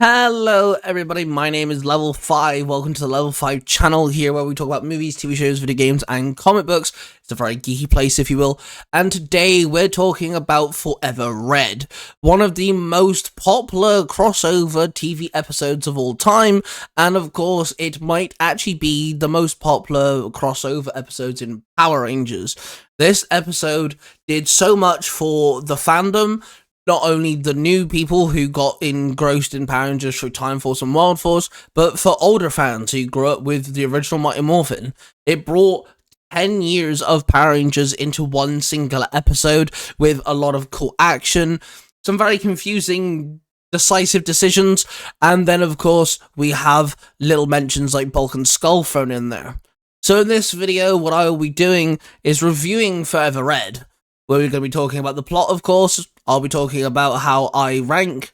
Hello everybody, my name is Level 5, welcome to the Level 5 channel here where we talk about movies, TV shows, video games and comic books. It's a very geeky place if you will, and today we're talking about Forever Red, one of the most popular crossover TV episodes of all time, and of course it might actually be the most popular crossover episodes in Power Rangers. This episode did so much for the fandom. Not only the new people who got engrossed in Power Rangers through Time Force and Wild Force, but for older fans who grew up with the original Mighty Morphin. It brought 10 years of Power Rangers into one singular episode with a lot of cool action, some very confusing, decisive decisions, and then of course we have little mentions like Bulk and Skull thrown in there. So in this video, what I will be doing is reviewing Forever Red, where we're going to be talking about the plot, of course. I'll be talking about how I rank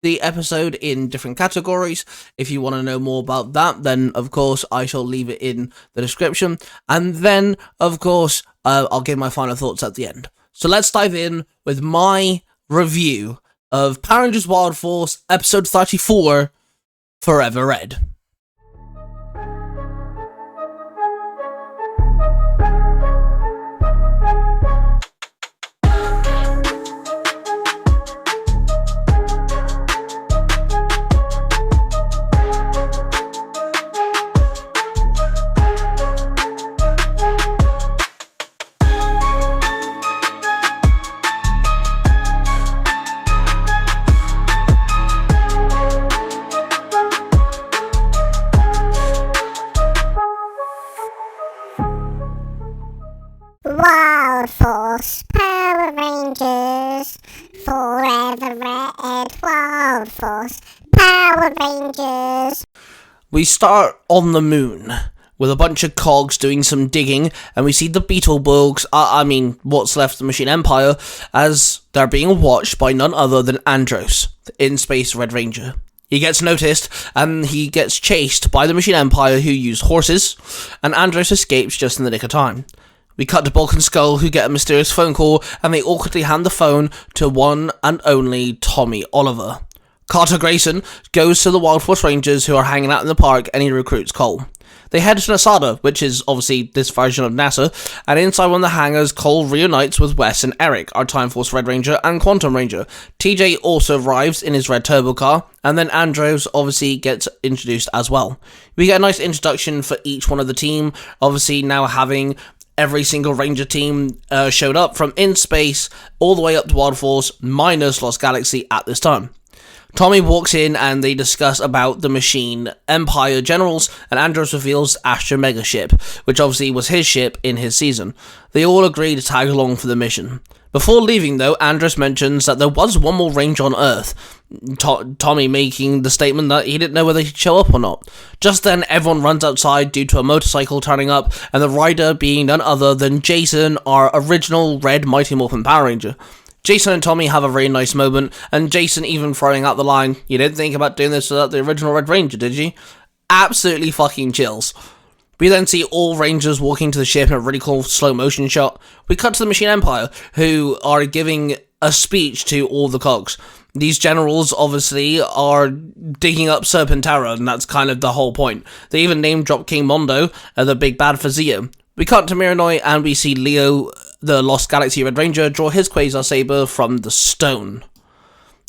the episode in different categories. If you want to know more about that, then of course I shall leave it in the description. And then, of course, I'll give my final thoughts at the end. So let's dive in with my review of Power Rangers Wild Force episode 34, Forever Red. Wild Force, Power Rangers, Forever Red, Wild Force, Power Rangers. We start on the moon with a bunch of cogs doing some digging, and we see the Beetleborgs, what's left of the Machine Empire, as they're being watched by none other than Andros, the in-space Red Ranger. He gets noticed, and he gets chased by the Machine Empire who use horses, and Andros escapes just in the nick of time. We cut to Bulk and Skull, who get a mysterious phone call, and they awkwardly hand the phone to one and only Tommy Oliver. Carter Grayson goes to the Wild Force Rangers who are hanging out in the park, and he recruits Cole. They head to Nasada, which is obviously this version of NASA, and inside one of the hangars, Cole reunites with Wes and Eric, our Time Force Red Ranger and Quantum Ranger. TJ also arrives in his red turbo car, and then Andros obviously gets introduced as well. We get a nice introduction for each one of the team, obviously now having every single Ranger team showed up from in space all the way up to Wild Force minus Lost Galaxy at this time. Tommy walks in and they discuss about the Machine Empire generals, and Andros reveals Astra Mega ship, which obviously was his ship in his season. They all agree to tag along for the mission. Before leaving though, Andros mentions that there was one more Ranger on Earth, Tommy making the statement that he didn't know whether he'd show up or not. Just then, everyone runs outside due to a motorcycle turning up, and the rider being none other than Jason, our original Red Mighty Morphin Power Ranger. Jason and Tommy have a very nice moment, and Jason even throwing out the line, "You didn't think about doing this without the original Red Ranger, did you?" Absolutely fucking chills. We then see all Rangers walking to the ship in a really cool slow motion shot. We cut to the Machine Empire, who are giving a speech to all the cogs. These generals obviously are digging up Serpentara, and that's kind of the whole point. They even name drop King Mondo, the big bad for Zeo. We cut to Miranoi and we see Leo, the Lost Galaxy Red Ranger, draw his Quasar Saber from the stone.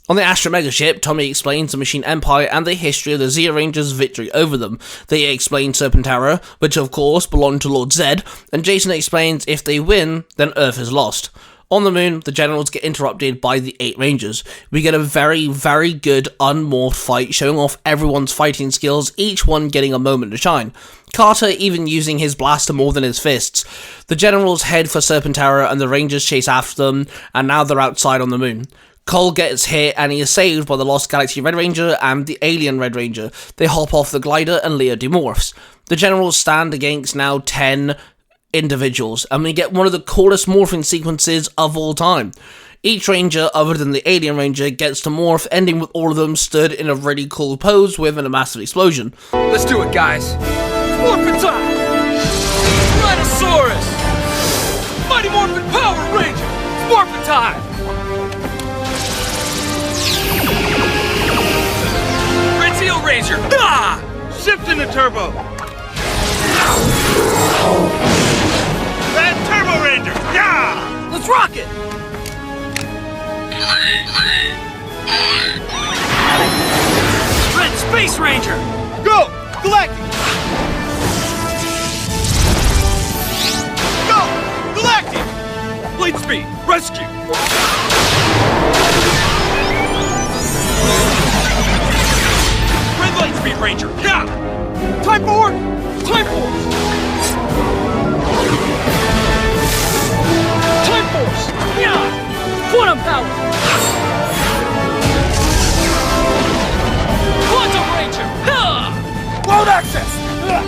On the Astra Mega ship, Tommy explains the Machine Empire and the history of the Zeo Rangers' victory over them. They explain Serpentara, which of course belonged to Lord Zed, and Jason explains if they win, then Earth is lost. On the moon, the generals get interrupted by the 8 Rangers. We get a very, very good unmorphed fight, showing off everyone's fighting skills, each one getting a moment to shine. Carter even using his blaster more than his fists. The generals head for Serpentara and the Rangers chase after them, and now they're outside on the moon. Cole gets hit and he is saved by the Lost Galaxy Red Ranger and the Alien Red Ranger. They hop off the glider and Leo demorphs. The generals stand against now 10 individuals, and we get one of the coolest morphing sequences of all time. Each Ranger, other than the Alien Ranger, gets to morph, ending with all of them stood in a really cool pose within a massive explosion. Let's do it, guys. Morphin' time! Rhinosaurus! Mighty Morphin Power Ranger! Morphin' time! Ranger! Ah! Shift into turbo! Red Turbo Ranger! Yeah! Let's rock it! Red Space Ranger! Go! Galactic! Go! Galactic! Blade speed! Rescue! Red Light Speed Ranger! Yeah! Time forward! Time force! Time force! Yeah! Quantum power! Quantum Ranger! Yeah! Cloud access! Yeah!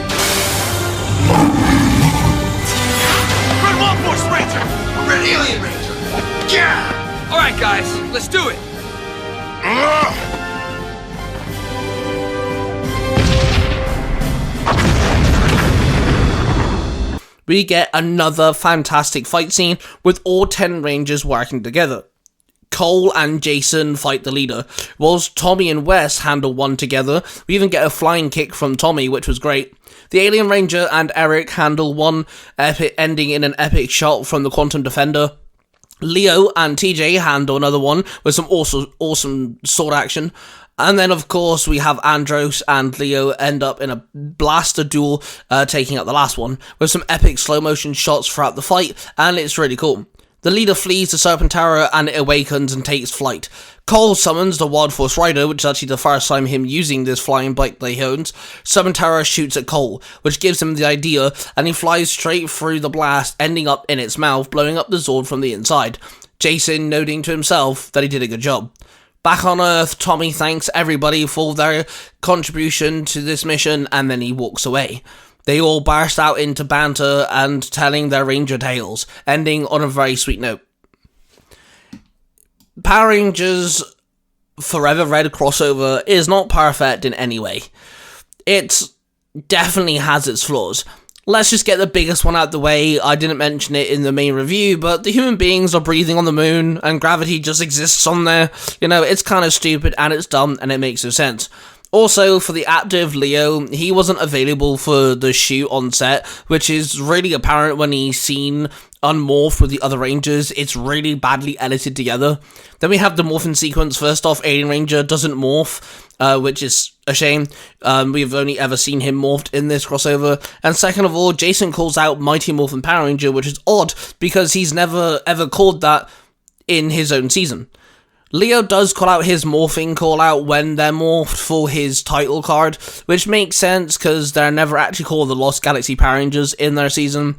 Red Long Force Ranger! Red Alien Ranger! Yeah! Alright guys, let's do it! We get another fantastic fight scene with all 10 Rangers working together. Cole and Jason fight the leader, whilst Tommy and Wes handle one together. We even get a flying kick from Tommy, which was great. The Alien Ranger and Eric handle one, ending in an epic shot from the Quantum Defender. Leo and TJ handle another one with some awesome sword action. And then, of course, we have Andros and Leo end up in a blaster duel, taking out the last one, with some epic slow-motion shots throughout the fight, and it's really cool. The leader flees the Serpentara, and it awakens and takes flight. Cole summons the Wild Force Rider, which is actually the first time him using this flying bike that he owns. Serpentara shoots at Cole, which gives him the idea, and he flies straight through the blast, ending up in its mouth, blowing up the Zord from the inside. Jason noting to himself that he did a good job. Back on Earth, Tommy thanks everybody for their contribution to this mission, and then he walks away. They all burst out into banter and telling their Ranger tales, ending on a very sweet note. Power Rangers Forever Red crossover is not perfect in any way. It definitely has its flaws. Let's just get the biggest one out the way. I didn't mention it in the main review, but the human beings are breathing on the moon, and gravity just exists on there. You know, it's kind of stupid, and it's dumb, and it makes no sense. Also, for the active Leo, he wasn't available for the shoot on set, which is really apparent when he's seen unmorphed with the other Rangers. It's really badly edited together. Then we have the morphing sequence. First off, Alien Ranger doesn't morph, which is a shame. We've only ever seen him morphed in this crossover. And second of all, Jason calls out Mighty Morphin Power Ranger, which is odd because he's never ever called that in his own season. Leo does call out his morphing call out when they're morphed for his title card, which makes sense because they're never actually called the Lost Galaxy Power Rangers in their season.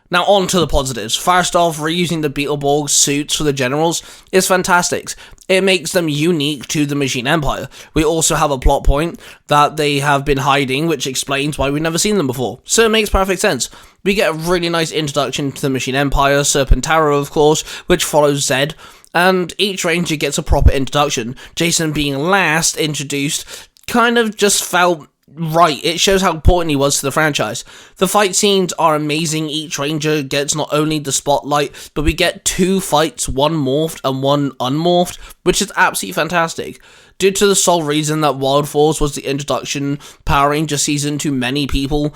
Now on to the positives. First off, reusing the Beetleborg suits for the generals is fantastic. It makes them unique to the Machine Empire. We also have a plot point that they have been hiding, which explains why we've never seen them before. So it makes perfect sense. We get a really nice introduction to the Machine Empire, Serpentara of course, which follows Zed. And each Ranger gets a proper introduction. Jason being last introduced kind of just felt right. It shows how important he was to the franchise. The fight scenes are amazing. Each Ranger gets not only the spotlight, but we get 2 fights, one morphed and one unmorphed, which is absolutely fantastic. Due to the sole reason that Wild Force was the introduction Power Ranger season to many people.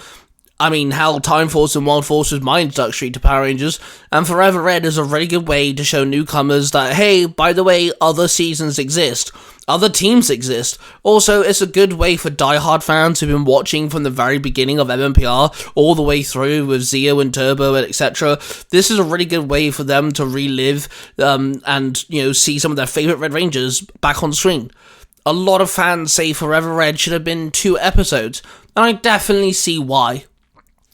I mean, hell, Time Force and Wild Force was my introductory to Power Rangers, and Forever Red is a really good way to show newcomers that, hey, by the way, other seasons exist, other teams exist. Also, it's a good way for diehard fans who've been watching from the very beginning of MMPR all the way through with Zeo and Turbo and etc. This is a really good way for them to relive and, you know, see some of their favourite Red Rangers back on screen. A lot of fans say Forever Red should have been 2 episodes, and I definitely see why.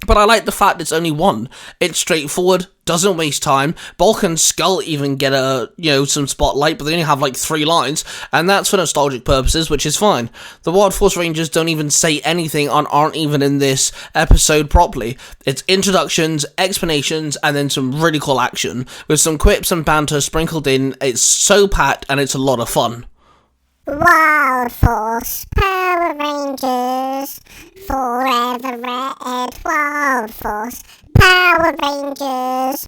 But I like the fact it's only 1. It's straightforward, doesn't waste time. Bulk and Skull even get some spotlight, but they only have like 3 lines, and that's for nostalgic purposes, which is fine. The Wild Force Rangers don't even say anything and aren't even in this episode properly. It's introductions, explanations, and then some really cool action, with some quips and banter sprinkled in. It's so packed, and it's a lot of fun. Wild Force Power Rangers, Forever Red. Wild Force Power Rangers.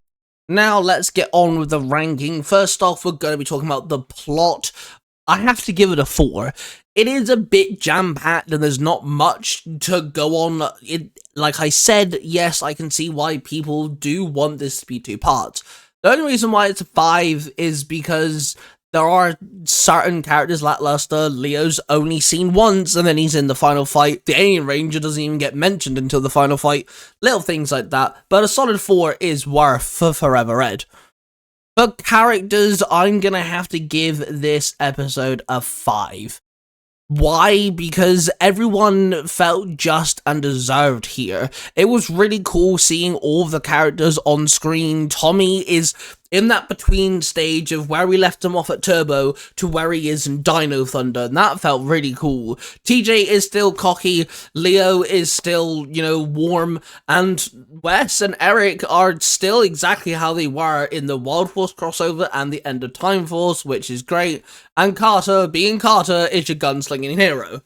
Now let's get on with the ranking. First off, we're going to be talking about the plot I have to give it a 4. It is a bit jam-packed and there's not much to go on. Like I said, yes, I can see why people do want this to be 2 parts. The only reason why it's a 5 is because there are certain characters lackluster. Leo's only seen once and then he's in the final fight. The Alien Ranger doesn't even get mentioned until the final fight. Little things like that. But a solid 4 is worth for Forever Red. For characters, I'm gonna have to give this episode a 5. Why? Because everyone felt just and deserved here. It was really cool seeing all of the characters on screen. Tommy is in that between stage of where we left him off at Turbo to where he is in Dino Thunder, and that felt really cool. TJ is still cocky, Leo is still, warm, and Wes and Eric are still exactly how they were in the Wild Force crossover and the End of Time Force, which is great, and Carter, being Carter, is your gunslinging hero.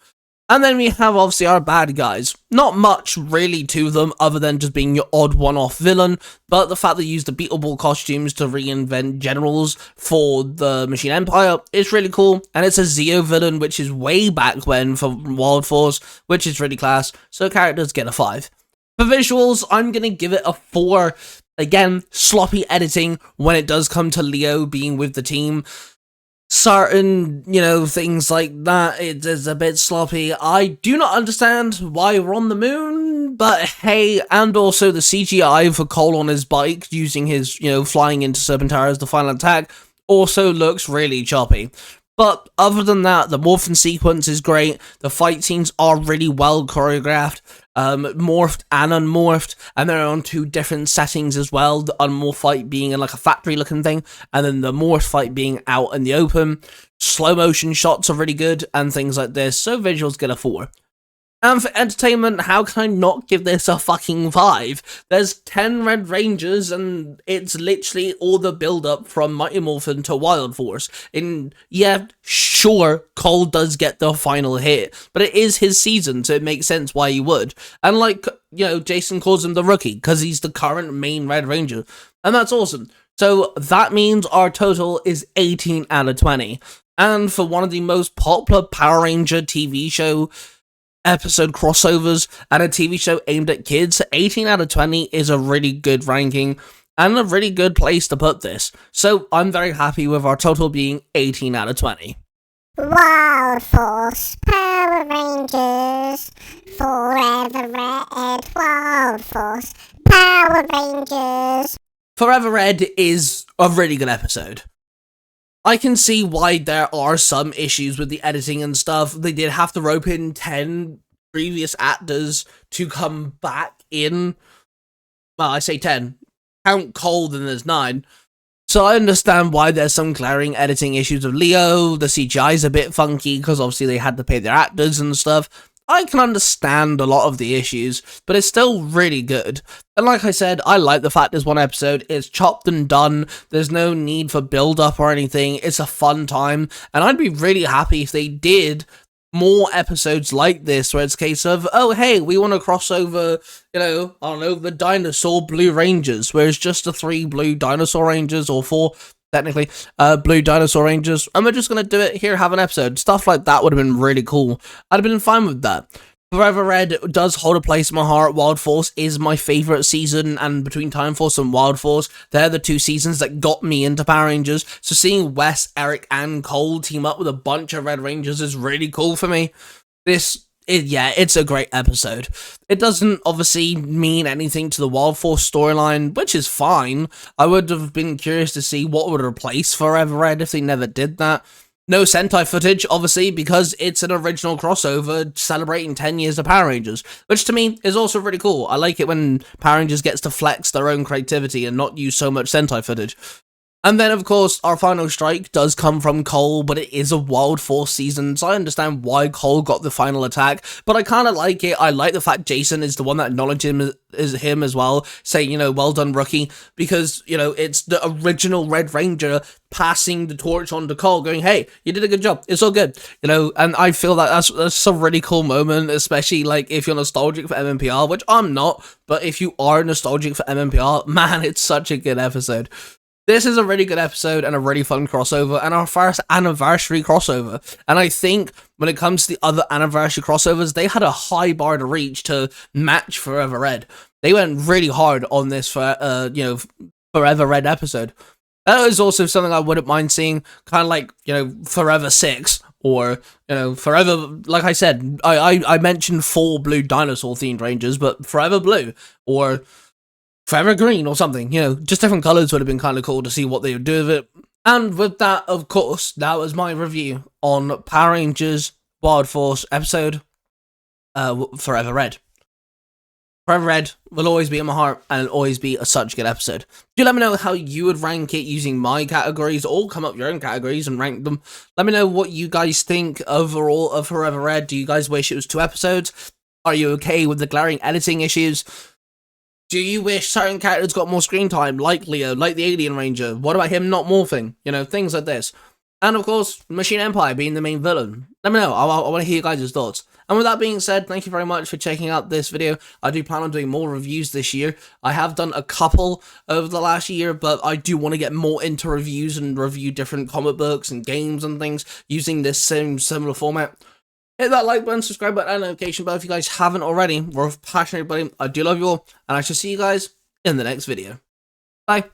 And then we have, obviously, our bad guys. Not much, really, to them, other than just being your odd one-off villain, but the fact they use the Beetle costumes to reinvent generals for the Machine Empire is really cool, and it's a Zeo villain, which is way back when for Wild Force, which is really class, so characters get a 5. For visuals, I'm gonna give it a 4. Again, sloppy editing when it does come to Leo being with the team. Certain, things like that, it is a bit sloppy. I do not understand why we're on the moon, but hey, and also the CGI for Cole on his bike, using his, flying into Serpentara as the final attack, also looks really choppy. But other than that, the morphin sequence is great, the fight scenes are really well choreographed, morphed and unmorphed, and they're on 2 different settings as well, the unmorphed fight being in like a factory looking thing, and then the morphed fight being out in the open. Slow motion shots are really good, and things like this, so visuals get a 4. And for entertainment, how can I not give this a fucking 5? There's 10 Red Rangers, and it's literally all the build-up from Mighty Morphin to Wild Force. And yeah, sure, Cole does get the final hit, but it is his season, so it makes sense why he would. And like, Jason calls him the rookie, because he's the current main Red Ranger, and that's awesome. So that means our total is 18 out of 20. And for one of the most popular Power Ranger TV show episode crossovers and a TV show aimed at kids, 18 out of 20 is a really good ranking and a really good place to put this. So I'm very happy with our total being 18 out of 20. Wild Force, Power Rangers, Forever Red, Wild Force, Power Rangers. Forever Red is a really good episode. I can see why there are some issues with the editing and stuff. They did have to rope in 10 previous actors to come back in. Well, I say 10. Count Cole, then there's 9. So I understand why there's some glaring editing issues of Leo. The CGI's a bit funky because obviously they had to pay their actors and stuff. I can understand a lot of the issues, but it's still really good. And like I said, I like the fact there's one episode, it's chopped and done, there's no need for build-up or anything, it's a fun time, and I'd be really happy if they did more episodes like this, where it's a case of, oh hey, we want to cross over, the dinosaur Blue Rangers, where it's just the 3 blue dinosaur rangers, or 4, technically, blue dinosaur rangers, and we're just gonna do it here, have an episode. Stuff like that would have been really cool. I'd have been fine with that. Forever Red does hold a place in my heart. Wild Force is my favourite season, and between Time Force and Wild Force, they're the 2 seasons that got me into Power Rangers, so seeing Wes, Eric, and Cole team up with a bunch of Red Rangers is really cool for me. It's a great episode. It doesn't obviously mean anything to the Wild Force storyline, which is fine. I would have been curious to see what would replace Forever Red if they never did that. No Sentai footage, obviously, because it's an original crossover celebrating 10 years of Power Rangers, which to me is also really cool. I like it when Power Rangers gets to flex their own creativity and not use so much Sentai footage. And then, of course, our final strike does come from Cole, but it is a Wild Force season, so I understand why Cole got the final attack, but I kind of like it. I like the fact Jason is the one that acknowledged him as well, saying, well done, rookie, because, it's the original Red Ranger passing the torch on to Cole, going, hey, you did a good job, it's all good, and I feel that that's a really cool moment, especially, if you're nostalgic for MMPR, which I'm not, but if you are nostalgic for MMPR, man, it's such a good episode. This is a really good episode and a really fun crossover, and our first anniversary crossover. And I think when it comes to the other anniversary crossovers, they had a high bar to reach to match Forever Red. They went really hard on this Forever Red episode. That is also something I wouldn't mind seeing, kind of like, Forever 6, or, Forever, like I said, I mentioned 4 blue dinosaur themed rangers, but Forever Blue, or Forever Green or something, just different colours would have been kind of cool to see what they would do with it. And with that, of course, that was my review on Power Rangers Wild Force episode Forever Red. Forever Red will always be in my heart, and it'll always be such a good episode. Do let me know how you would rank it using my categories, or come up with your own categories and rank them. Let me know what you guys think overall of Forever Red. Do you guys wish it was 2 episodes? Are you okay with the glaring editing issues? Do you wish certain characters got more screen time, like Leo, like the Alien Ranger? What about him not morphing? Things like this. And of course, Machine Empire being the main villain. Let me know, I want to hear you guys' thoughts. And with that being said, thank you very much for checking out this video. I do plan on doing more reviews this year. I have done a couple over the last year, but I do want to get more into reviews and review different comic books and games and things using this similar format. Hit that like button, subscribe button, and notification bell if you guys haven't already. We're passionate, everybody. I do love you all, and I shall see you guys in the next video. Bye.